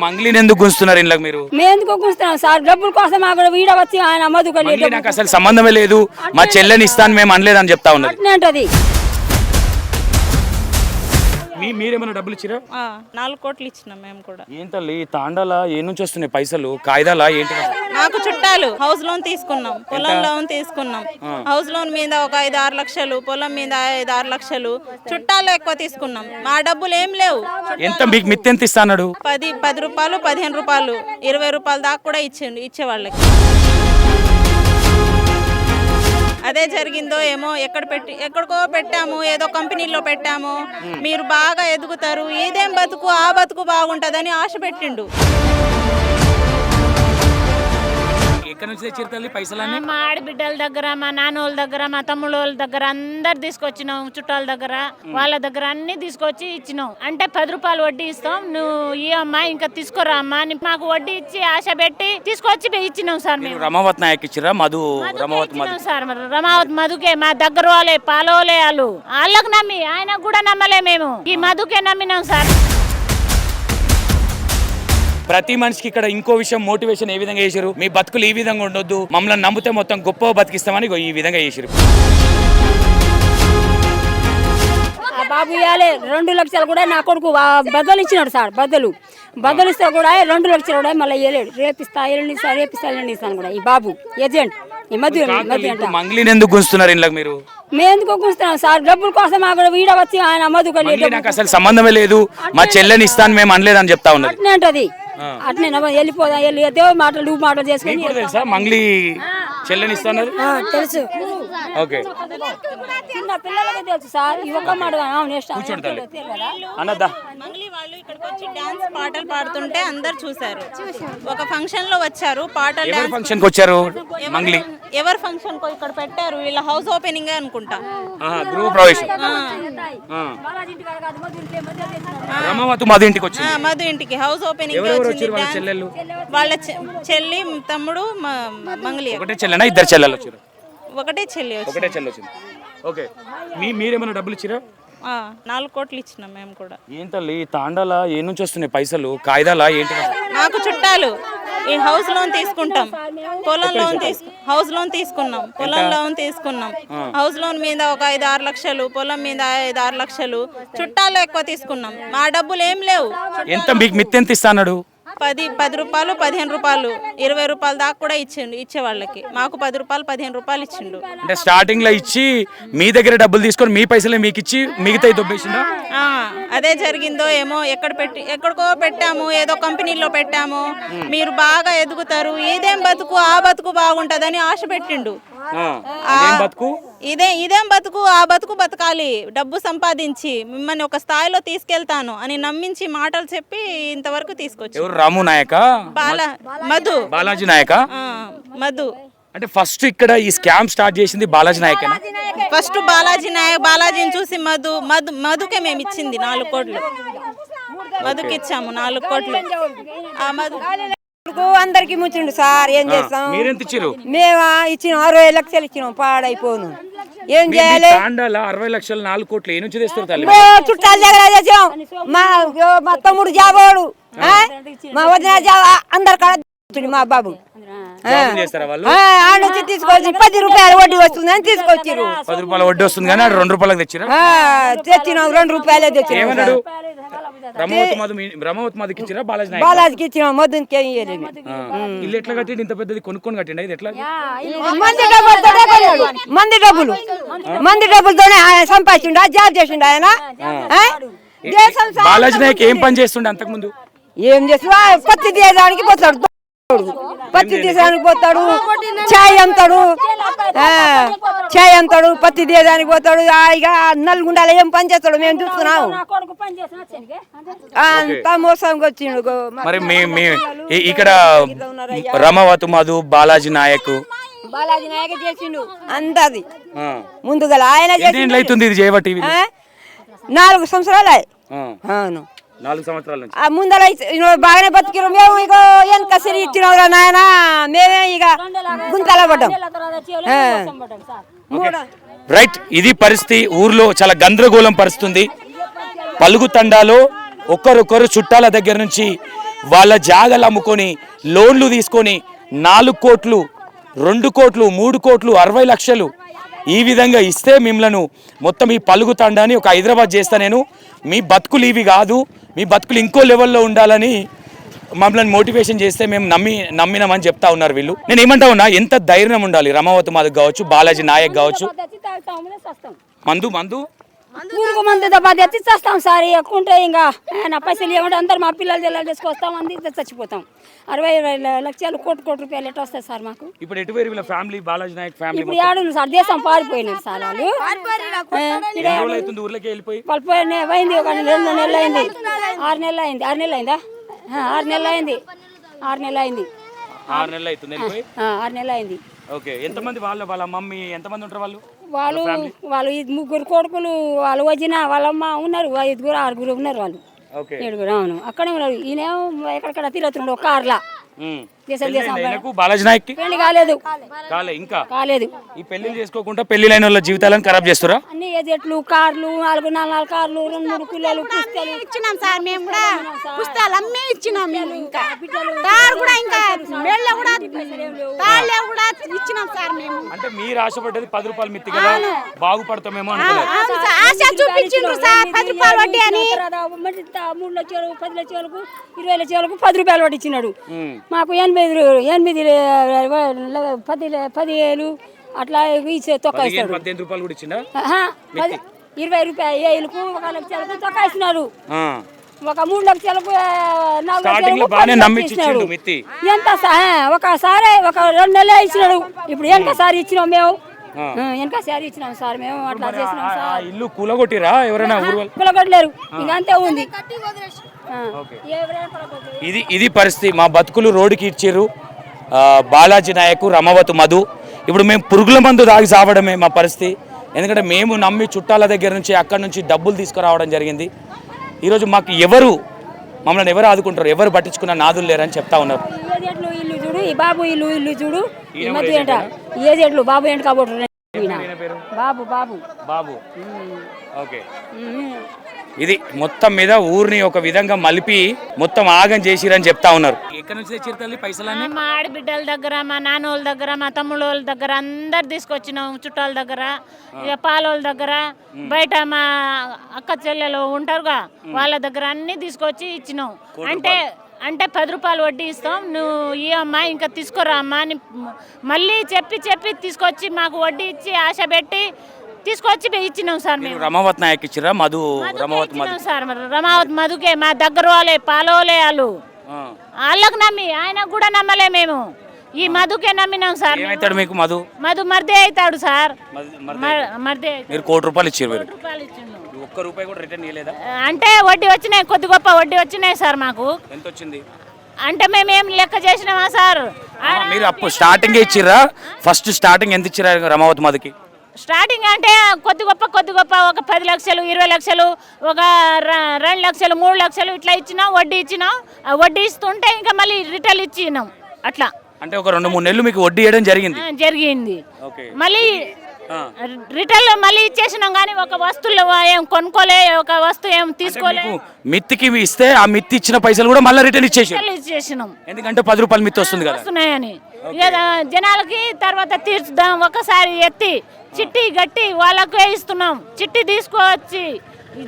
మంగ్లీని ఎందుకు గుంస్తున్నారు ఇంట్లో మీరు? మేము ఎందుకు గుంస్తున్నాం సార్? డబ్బుల కోసం వీడ వచ్చి ఆయన మధుకలి నాకు అసలు సంబంధమే లేదు, మా చెల్లెని ఇస్తాను మేము అనలేదని చెప్తా ఉన్నది. అంటది. మీరేమైనా డబ్బులు ఇచ్చిరా? 4 కోట్లు ఇచ్చినాం మేము కూడా. ఏంటల్లి తాండాల ఏ నుంచి వస్తున్నాయి పైసలు? కాయిదాలా ఏంటి? నాకు చుట్టాలు హౌస్ లోన్ తీసుకున్నాం, పొలం లోన్ తీసుకున్నాం. హౌస్ లోన్ మీద ఒక 5-6 లక్షలు, పొలం మీద 5-6 లక్షలు, చుట్టాలు ఎక్కువ తీసుకున్నాం. మా డబ్బులు ఏం లేవు. ఎంత మీకు మిత్తి ఎంత ఇస్తాడు? 10 రూపాయలు, 15 రూపాయలు, 20 రూపాయలు దాకా కూడా ఇచ్చే వాళ్ళకి. అదే జరిగిందో ఏమో, ఎక్కడికో పెట్టాము, ఏదో కంపెనీలో పెట్టాము, మీరు బాగా ఎదుగుతారు, ఇదేం బతుకు, ఆ బతుకు బాగుంటుందని ఆశ పెట్టిండు. మా ఆడబిడ్డల దగ్గర, మా నాన్నోళ్ళ దగ్గర, మా తమ్ముళ్ళ దగ్గర అందరు తీసుకొచ్చినాం. చుట్టాల దగ్గర, వాళ్ళ దగ్గర అన్ని తీసుకొచ్చి ఇచ్చినాం. అంటే 10 రూపాయలు వడ్డీ ఇస్తాం, నువ్వు ఈ అమ్మా ఇంకా తీసుకురా అమ్మా అని మాకు వడ్డీ ఇచ్చి ఆశ పెట్టి తీసుకొచ్చి ఇచ్చినాం సార్. మేము రమావత్ నాయక్ ఇచ్చిరా? మధు సార్ రమావత్ మధుకే మా దగ్గర వాళ్ళే పాలోలే వాళ్ళకు నమ్మి ఆయనకు కూడా నమ్మలే, మేము ఈ మధుకే నమ్మినాం సార్. ప్రతి మనిషికి ఇక్కడ ఇంకో విషయం మోటివేషన్ ఏ విధంగా చేశారు, మీ బతుకులు ఈ విధంగా ఉండొద్దు, మమ్మల్ని నమ్మితే మొత్తం గొప్ప బతికిస్తామని ఈ విధంగా చేశారు. బాబు ఇవ్వాలి 2 లక్షలు కూడా నా కొడుకు బద్దలు ఇచ్చినాడు సార్. బద్దలు ఇస్తా కూడా 2 లక్షలు కూడా మళ్ళీ ఇవ్వలేడు. రేపిస్తా ఇస్తాను కూడా ఈ బాబు ఏజెంట్. ఈ మధ్య మంగ్లీని ఎందుకు గుంస్తున్నారు ఇంట్లో మీరు? మేము ఎందుకు గుంస్తున్నాం సార్? డబ్బుల కోసం వీడ వచ్చి ఆయన మధుకలి. నాకు అసలు సంబంధమే లేదు, మా చెల్లెని ఇస్తాను మేము అనలేదని చెప్తా ఉన్నది. అంటది. అట్నే వెళ్ళిపోదా, దేవుడు మాటలు నువ్వు మాటలు చేసుకుని. తెలుసా మంగ్లీ చెల్లెని ఇస్తాను? తెలుసు. ఓకే, చిన్న పిల్లలకి తెలుసు సార్. ఈ ఒక్క మాట మంగ్లీ వాళ్ళు ఇక్కడికి వచ్చి డాన్స్ పాటలు పాడుతుంటే అందరు చూసారు. ఒక ఫంక్షన్ లో వచ్చారు, పాటలు ఫంక్షన్ కి వచ్చారు. మంగ్లీ ఎవరు ఫంక్షన్ కు ఇక్కడ పెట్టారు, వీళ్ళ హౌస్ ఓపెనింగ్ అనుకుంటా. గృహ ప్రవేశం. మధు ఇంటికి వచ్చి, మధు ఇంటికి హౌస్ ఓపెనింగ్ వాళ్ళ చెల్లి, తమ్ముడు, మంగ్లీ. ఒకటే చెల్లెనా? 2 చెల్లెలు వచ్చారు? ఒకటే చెల్లి వచ్చింది. ఓకే, మీరేమైనా డబ్బులు ఇచ్చిరా? 4 కోట్లు ఇచ్చినాం మేము కూడా. ఏంటల్లి తాండాల ఏ నుంచి వస్తున్నాయి పైసలు? కాయిదాలా ఏంటి? నాకు చుట్టాలు ఈ హౌస్ లోన్ తీసుకుంటాం, పొలం లోన్ హౌస్ లోన్ తీసుకున్నాం, పొలం లోన్ తీసుకున్నాం. హౌస్ లోన్ మీద ఒక 5-6 లక్షలు, పొలం మీద 5-6 లక్షలు, చుట్టాలు ఎక్కువ తీసుకున్నాం. మా డబ్బులు ఏం లేవు. ఎంత మీకు మిత్తి ఎంత ఇస్తాడు? 10 రూపాయలు, 15 రూపాయలు, 20 రూపాయలు దాకా కూడా ఇచ్చే వాళ్ళకి. మాకు 10 రూపాయలు, 15 రూపాయలు ఇచ్చిండు. అంటే స్టార్టింగ్ లో ఇచ్చి మీ దగ్గర డబ్బులు తీసుకొని మీ పైసలే మీకు ఇచ్చి మిగతా దొబ్బేసిండా? అదే జరిగిందో ఏమో, ఎక్కడికో పెట్టాము, ఏదో కంపెనీలో పెట్టాము, మీరు బాగా ఎదుగుతారు, ఇదేం బతుకు, ఆ బతుకు బాగుంటుందని ఆశ పెట్టిండు. ఇదేం బతుకు, ఆ బతుకు బతకాలి, డబ్బు సంపాదించి మిమ్మల్ని ఒక స్థాయిలో తీసుకెళ్తాను అని నమ్మించి మాటలు చెప్పి ఇంతవరకు తీసుకొచ్చి. రాము నాయక, మధు, బాలాజీ నాయక, మధు. అంటే ఫస్ట్ ఇక్కడ ఈ స్కామ్ స్టార్ట్ చేసింది బాలాజీ నాయక్. ఫస్ట్ బాలాజీని చూసి మధుకే మేము ఇచ్చింది 4 కోట్లు. మధుకి ఇచ్చాము 4 కోట్లు. ఆ మధు అందరికి ముచ్చిండు సార్. ఏం చేస్తాం? మేము ఇచ్చిన 60 లక్షలు ఇచ్చినాం, పాడైపోను. ఏం చేయాలి? 60 లక్షలు 4 కోట్లు ఏ నుంచి తెస్తారు? చుట్టాల దగ్గర చేసాం. మా తమ్ముడు జాబోడు, మా వదిన జాబ్, అందరు కాడ మా బాబు తీసుకొచ్చి 10 రూపాయలు వడ్డీ వస్తుందని తీసుకొచ్చారు. 10 రూపాయల వడ్డీ వస్తుంది కానీ 2 రూపాయలకు తెచ్చినాం. 2 రూపాయలే తెచ్చినాం. బాలాజీకి ఇచ్చినాం, మధుకి ఏం ఇవ్వలేదు. ఇల్లు ఎట్లా కట్టిండు? ఇంత పెద్దది కొనుక్కొని కట్టిండు. ఇది ఎట్లా? మంది డబ్బులతోనే ఆయన సంపాదించిండు, జాబ్ చేసిండు ఆయన. బాలాజీ నాయక్ ఏం పని చేస్తుండే అంతకు ముందు? ఏం చేస్తున్నా? పత్తి తీయడానికి పోతాడు, పత్తి తీయడానికి పోతాడు, చాయ్ అమ్ముతాడు, పత్తి తీయడానికి పోతాడు. ఇక నల్గొండలో ఏం పని చేస్తాడు మేము చూస్తున్నాము. అంతా మోసంగా వచ్చిండు. మరి ఇక్కడ రమావత్ మధు, బాలాజీ నాయక్ చేసిండు అంతది. ముందుగా ఆయన అవుతుంది ఇది చేయబట్టి 4 సంవత్సరాలు. అవును, 4 సంవత్సరాల నుంచి. ముందర బాగానే బతికిరు. మేము ఇక వెనక సిరి ఇచ్చినాం నాయన, మేమే ఇక గుంతల పడ్డాం. రైట్, ఇది పరిస్థితి. ఊర్లో చాలా గందరగోళం పరిస్థితుంది. పలుగు తండాలో ఒక్కరొక్కరు చుట్టాల దగ్గర నుంచి వాళ్ళ జాగాలు అమ్ముకొని లోన్లు తీసుకొని 4 కోట్లు 2 కోట్లు 3 కోట్లు 60 లక్షలు ఈ విధంగా ఇస్తే మిమ్మలను మొత్తం ఈ పలుగు తండాని ఒక హైదరాబాద్ చేస్తా నేను, మీ బతుకులు ఇవి కాదు, మీ బతుకులు ఇంకో లెవెల్లో ఉండాలని మమ్మల్ని మోటివేషన్ చేస్తే మేము నమ్మినామని చెప్తా ఉన్నారు వీళ్ళు. నేను ఏమంటా ఉన్నా, ఎంత ధైర్యం ఉండాలి రమావతి మాధవ్ కావచ్చు, బాలాజీ నాయక్ కావచ్చు. మందు ఊరుకు మందు దెబ్బ తెచ్చి చేస్తాం సార్. ఎక్కువ ఉంటే ఇంకా నా పైసలు ఏమంటే అందరు మా పిల్లలు జిల్లాలు తీసుకొస్తాం, అంది చచ్చిపోతాం. 60 లక్షలు కోటి రూపాయలు ఎట్లా వస్తాయి సార్ మాకు? ఇప్పుడు ఎటు వేరు వీళ్ళ ఫ్యామిలీ, బాలాజీ నాయక్ ఫ్యామిలీ ఇప్పుడు ఏడు సార్ దేశం పారిపోయినారు సార్ వాళ్ళు. ఊర్లోకి వెళ్ళిపోయి వాళ్ళు పోయింది ఒక 2 నెలలు అయింది, 6 నెలలు అయింది. 6 నెలలు అయిందా? 6 నెలలు అయింది. 6 నెలలు అయింది. 6 నెలలు అవుతుంది వెళ్ళిపోయి. 6 నెలలు అయింది. ఓకే, ఎంతమంది వాళ్ళ మమ్మీ ఎంతమంది ఉంటారు వాళ్ళు? వాళ్ళు 3 కొడుకులు, వాళ్ళు వచ్చిన వాళ్ళమ్మ ఉన్నారు, 5 6 ఉన్నారు వాళ్ళు. 7 అవును అక్కడే ఉన్నారు. ఈయనేమో ఎక్కడెక్కడ తిరుగుతున్నాడు ఒక కార్లా. బాలాజీ నాయక్ పెళ్లి కాలేదు, ఇంకా కాలేదు. ఈ పెళ్లి చేసుకోకుండా పెళ్లిలైన వాళ్ళ జీవితాలను ఖరాబ్ చేస్తారా? అన్ని ఏజెట్లు, కార్లు, 4 కార్లు, 2 పిల్లలు, పుస్తలు ఇచ్చినాం సార్. మేము కూడా పుస్తకాలు అమ్మే ఇచ్చినాం. మేము ఇంకా తాడు కూడా ఇంకా మెళ్ళ కూడా తాళ్ళే కూడా ఇచ్చినాం సార్. మేము అంటే మీరు ఆశపడ్డది 10 రూపాయలు మిత్తి కదా, బాగుపడతామేమో అనుకోలేదు. ఆశ చూపించిండ్రు సార్ 10 రూపాయలు వడ్డీ అని. 3 లక్షలు 10 లక్షలకు 20 లక్షలకు 10 రూపాయలు వడ్డీ ఇచ్చినాడు. మాకు 8 10 అట్లా తొక్కాయిస్తాడు. 18 రూపాయలు కూడా ఇచ్చిందా? 20 రూపాయలకు 1 లక్షలకు తొక్కాయిస్తున్నాడు. ఒక 3 లక్షలకు 4 లక్షలకు మిత్తి. ఎంత ఒకసారి ఒక 2 నెలలు ఇచ్చినాడు. ఇప్పుడు వెనకసారి ఇచ్చినాం మేము, వెనకసారి ఇచ్చినాం సార్. మేము అట్లా చేసినాం సార్. ఇల్లు కూలగొట్టిరా ఎవరైనా? కూలగొట్టలేరు, ఇంకా అంతే ఉంది. ఇది పరిస్థితి. మా బతుకులు రోడ్డుకి ఇచ్చిర్రు బాలాజీ నాయక్, రమావతి మధు. ఇప్పుడు మేము పురుగుల మందు తాగి సావడమే మా పరిస్థితి. ఎందుకంటే మేము నమ్మి చుట్టాల దగ్గర నుంచి అక్కడి నుంచి డబ్బులు తీసుకురావడం జరిగింది. ఈరోజు మాకు మమ్మల్ని ఎవరు ఆదుకుంటారు, ఎవరు పట్టించుకున్న నాదులు లేరని చెప్తా ఉన్నారు. ఇల్లు చూడు, ఈ బాబు ఇల్లు చూడు, ఈ మధ్య ఏంట ఏజెట్లు బాబు ఏంటి కాబట్టి బాబు. ఓకే, ఇది మొత్తం మీద ఊరిని ఒక విధంగా మలిపి మొత్తం ఆగం చేసిరని చెప్తా ఉన్నారు. ఎక్కడి నుంచి తెచ్చిరు తల్లి పైసలు? మా ఆడబిడ్డల దగ్గర, మా నాన్నోళ్ళ దగ్గర, మా తమ్ముళ్ళ దగ్గర అందరు తీసుకొచ్చినాం. చుట్టాల దగ్గర, ఇక పాలోళ్ళ దగ్గర, బయట మా అక్క చెల్లెలు ఉంటారుగా వాళ్ళ దగ్గర అన్ని తీసుకొచ్చి ఇచ్చినాం. అంటే 10 రూపాయలు వడ్డీ ఇస్తాం, నువ్వు ఈ అమ్మా ఇంకా తీసుకురా అమ్మా అని మళ్ళీ చెప్పి తీసుకొచ్చి మాకు వడ్డీ ఇచ్చి ఆశ పెట్టి తీసుకొచ్చి ఇచ్చినాం సార్. మేము రమావతి నాయక్ ఇచ్చిరా? రమావతి సార్, రమావతి మధుకే మా దగ్గర వాళ్ళే పాలోలే వాళ్ళు, వాళ్ళకు నమ్మి ఆయనకు కూడా నమ్మలే మేము. ఈ మధుకే నమ్మినాం సార్. ఏమైతాడు మీకు? మధు మర్దే అవుతాడు సార్. మర్దే. మీరు 1 కోటి రూపాయలు ఇచ్చారు. 1 కోటి రూపాయలు ఇచ్చిండు. 1 రూపాయి కూడా రిటర్న్ ఇవ్వలేదా? అంటే వడ్డీ వచ్చినాయి, కొద్ది గొప్ప వడ్డీ వచ్చినాయి సార్. మాకు ఎంత వచ్చింది అంటే మేమేం లెక్క చేసినామా సార్? మీరు అప్పుడు స్టార్టింగ్ ఇచ్చిరా? ఫస్ట్ స్టార్టింగ్ ఎంత ఇచ్చిరా రమావతి మధుకి? స్టార్టింగ్ అంటే కొద్ది గొప్ప ఒక 10 లక్షలు 20 లక్షలు, ఒక 2 లక్షలు 3 లక్షలు ఇట్లా ఇచ్చినాం. వడ్డీ ఇచ్చినాం. వడ్డీ ఇస్తుంటే ఇంకా మళ్ళీ రిటర్న్ ఇచ్చినాం. అట్లా అంటే ఒక 2-3 నెలలు మీకు వడ్డీ ఇవ్వడం జరిగింది. మళ్ళీ రిటర్న్ మళ్ళీ ఇచ్చేసినాం. కానీ ఒక వస్తువులు ఏం కొనుక్కోలే, ఒక వస్తువు ఏం తీసుకోలే. మిత్తికి ఇస్తే ఆ మిత్తి ఇచ్చిన పైసలు కూడా మళ్ళీ రిటర్న్ ఇచ్చేసినాం. ఎందుకంటే 10 రూపాయలు మిత్తి వస్తుంది కదా, వస్తున్నాయని. జనాలకి తర్వాత తీర్చుదాం ఒకసారి ఎత్తి చిట్టి గట్టి వాళ్ళకే ఇస్తున్నాం. చిట్టి తీసుకొచ్చి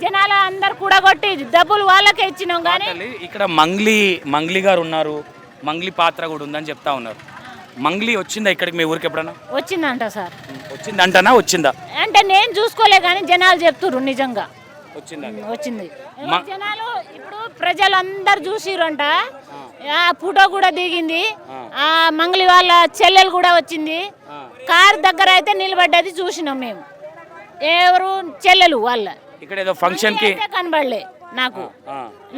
జనాల అందరు కూడా కొట్టి డబ్బులు వాళ్ళకే ఇచ్చినాం. కానీ ఇక్కడ మంగ్లీ గారు ఉన్నారు, మంగ్లీ పాత్ర కూడా ఉందని చెప్తా ఉన్నారు. మంగ్లీ వచ్చిందా ఇక్కడికి మీ ఊరికి ఎప్పుడన్నా? వచ్చిందంట సార్. వచ్చిందా అంటే నేను చూసుకోలే కానీ జనాలు చెప్తుర్రు నిజంగా వచ్చింది. జనాలు ఇప్పుడు ప్రజలు అందరు చూసిరంట. ఫోటో కూడా దిగింది. ఆ మంగళి వాళ్ళ చెల్లెలు కూడా వచ్చింది. కార్ దగ్గర అయితే నిలబడ్డది చూసినాం మేము. ఎవరు చెల్లెలు వాళ్ళ ఇక్కడ ఏదో ఫంక్షన్ కి కనబడలే నాకు.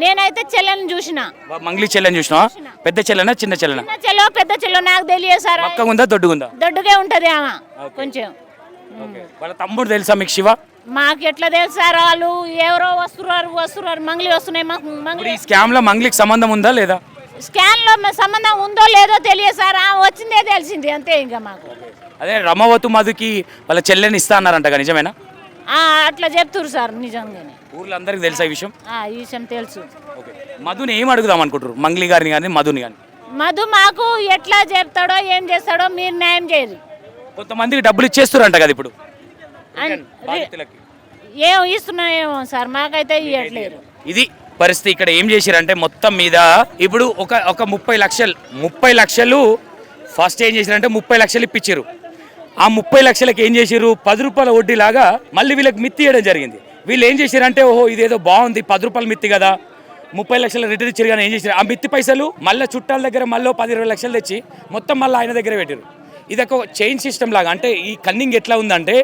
నేనైతే చెల్లెని చూసిన. మంగళి చెల్లెని చూసినా? పెద్ద చెల్లెనా చిన్న చెల్లెనా? చిన్న చెల్లె పెద్ద చెల్లె నాకు తెలియదు సార్. పక్కగుందా దొడ్డుగుందా? దొడ్డుగే ఉంటది ఆమె కొంచెం. వాళ్ళ తమ్ముడు తెలుసా మీకు శివ? మాకు ఎట్లా తెలుసు సార్? వాళ్ళు ఎవరో వస్తున్నారు మంగళి వస్తున్నాయి. మాకు మంగళి స్కామ్ లో మంగళికి సంబంధం ఉందా లేదా? స్కాన్ లో సంబంధం ఉందో లేదో తెలియదు సార్. వచ్చిందే తెలిసింది అంతే. ఇంకా మాకు అదే రమావతి మధుకి వాళ్ళ చెల్లెని ఇస్తా అన్నారంట, నిజమేనా? అట్లా చెప్తురు సార్ నిజంగానే. ఊర్లో అందరికి తెలుసా ఈ విషయం? ఈ విషయం తెలుసు. ఓకే, మధుని ఏం అడుగుదాం అనుకుంటారు? మంగ్లీ గారిని కానీ మధుని కానీ. మధు మాకు ఎట్లా చెప్తాడో ఏం చేస్తాడో మీరు న్యాయం చేయరు. కొంతమందికి డబ్బులు ఇచ్చేస్తారంట కదా ఇప్పుడు బాధితులకి. ఏం ఇస్తున్నాయేమో సార్, మాకైతే ఇవ్వట్లేదు. ఇది పరిస్థితి. ఇక్కడ ఏం చేశారంటే మొత్తం మీద ఇప్పుడు ఒక 30 లక్షలు ఫస్ట్ ఏం చేశారంటే 30 లక్షలు ఇప్పించారు. ఆ 30 లక్షలకి ఏం చేశారు, 10 రూపాయల వడ్డీ లాగా మళ్ళీ వీళ్ళకి మిత్తి ఇవ్వడం జరిగింది. వీళ్ళు ఏం చేశారంటే ఓహో ఇదేదో బాగుంది 10 రూపాయల మిత్తి కదా 30 లక్షలు రిటర్న్ ఇచ్చారు. కానీ ఏం చేశారు, ఆ మిత్తి పైసలు మళ్ళీ చుట్టాల దగ్గర మళ్ళీ 10-20 లక్షలు తెచ్చి మొత్తం మళ్ళీ ఆయన దగ్గర పెట్టారు. ఇది ఒక చైన్ సిస్టమ్ లాగా. అంటే ఈ కన్నింగ్ ఎట్లా ఉందంటే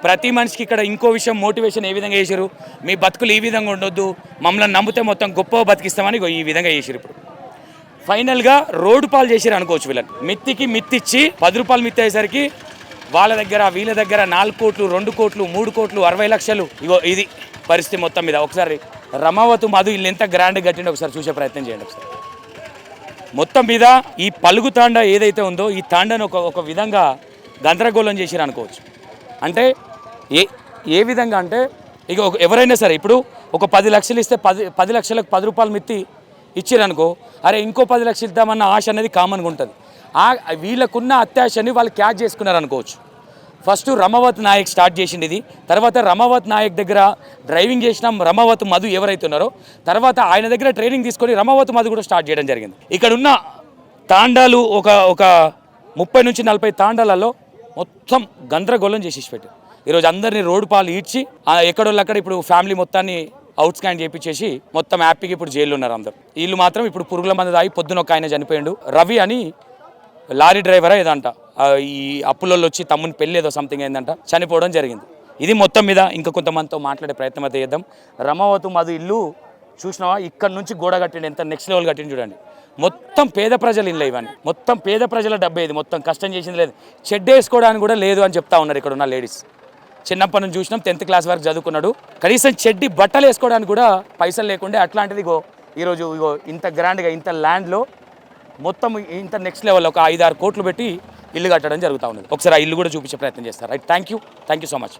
ప్రతి మనిషికి ఇక్కడ ఇంకో విషయం మోటివేషన్ ఏ విధంగా చేశారు, మీ బతుకులు ఈ విధంగా ఉండొద్దు, మమ్మల్ని నమ్మితే మొత్తం గొప్ప బతికిస్తామని ఈ విధంగా చేశారు. ఇప్పుడు ఫైనల్గా రోడ్డు పాలు చేశారు అనుకోవచ్చు. వీళ్ళని మిత్తికి మిత్తిచ్చి 10 రూపాయలు మిత్తి అయ్యేసరికి వాళ్ళ దగ్గర వీళ్ళ దగ్గర 4 కోట్లు 2 కోట్లు 3 కోట్లు 60 లక్షలు. ఇగో ఇది పరిస్థితి మొత్తం మీద. ఒకసారి రమావతి మధు ఇల్లు ఎంత గ్రాండ్ కట్టిండో ఒకసారి చూసే ప్రయత్నం చేయండి. ఒకసారి మొత్తం మీద ఈ పలుగు తాండా ఏదైతే ఉందో ఈ తాండాను ఒక విధంగా గందరగోళం చేశారు అనుకోవచ్చు. అంటే ఏ విధంగా అంటే ఇక ఎవరైనా సరే ఇప్పుడు ఒక 10 లక్షలు ఇస్తే 10 లక్షలకు 10 రూపాయలు మిత్తి ఇచ్చారనుకో, అరే ఇంకో 10 లక్షలు ఇద్దామన్న ఆశ అనేది కామన్గా ఉంటుంది. వీళ్ళకున్న అత్యాశని వాళ్ళు క్యాచ్ చేసుకున్నారు అనుకోవచ్చు. ఫస్ట్ రమావత్ నాయక్ స్టార్ట్ చేసింది ఇది. తర్వాత రమావత్ నాయక్ దగ్గర డ్రైవింగ్ చేసిన రమావత్ మధు ఎవరైతే ఉన్నారో తర్వాత ఆయన దగ్గర ట్రైనింగ్ తీసుకొని రమావత్ మధు కూడా స్టార్ట్ చేయడం జరిగింది. ఇక్కడ ఉన్న తాండాలు ఒక 30 నుంచి 40 తాండాలలో మొత్తం గందరగోళం చేసేసి పెట్టారు. ఈరోజు అందరినీ రోడ్డు పాలు ఈడ్చి ఎక్కడోళ్ళక్కడ ఇప్పుడు ఫ్యామిలీ మొత్తాన్ని అవుట్ స్కాన్ చేయించేసి మొత్తం హ్యాపీగా ఇప్పుడు జైల్లో ఉన్నారు అందరు. వీళ్ళు మాత్రం ఇప్పుడు పురుగుల మంది తాగి పొద్దున ఒక ఆయన చనిపోయాడు, రవి అని లారీ డ్రైవరా ఏదంట, ఈ అప్పులలో వచ్చి తమ్ముని పెళ్ళి ఏదో సంథింగ్ అయిందంట, చనిపోవడం జరిగింది. ఇది మొత్తం మీద ఇంకా కొంతమందితో మాట్లాడే ప్రయత్నం అయితే చేద్దాం. రమావతి మధు ఇల్లు చూసినావా, ఇక్కడ నుంచి గోడ కట్టిండి, ఎంత నెక్స్ట్ లెవెల్ కట్టిండి చూడండి. మొత్తం పేద ప్రజలు ఇల్లు ఇవన్నీ, మొత్తం పేద ప్రజల డబ్బే ఇది, మొత్తం కష్టం చేసింది లేదు. షెడ్ వేసుకోవడానికి కూడా లేదు అని చెప్తా ఉన్నారు ఇక్కడ ఉన్న లేడీస్. చిన్నప్పటి నుంచి చూసినాం, 10th క్లాస్ వరకు చదువుకున్నాడు, కనీసం చెడ్డి బట్టలు వేసుకోవడానికి కూడా పైసలు లేకుండే. అట్లాంటిది ఈరోజు ఇంత గ్రాండ్గా ఇంత ల్యాండ్లో మొత్తం ఇంత నెక్స్ట్ లెవెల్ ఒక 5-6 కోట్లు పెట్టి ఇల్లు కట్టడం జరుగుతూ ఉన్నది. ఒకసారి ఆ ఇల్లు కూడా చూపించే ప్రయత్నం చేస్తారు. Right, thank you so much.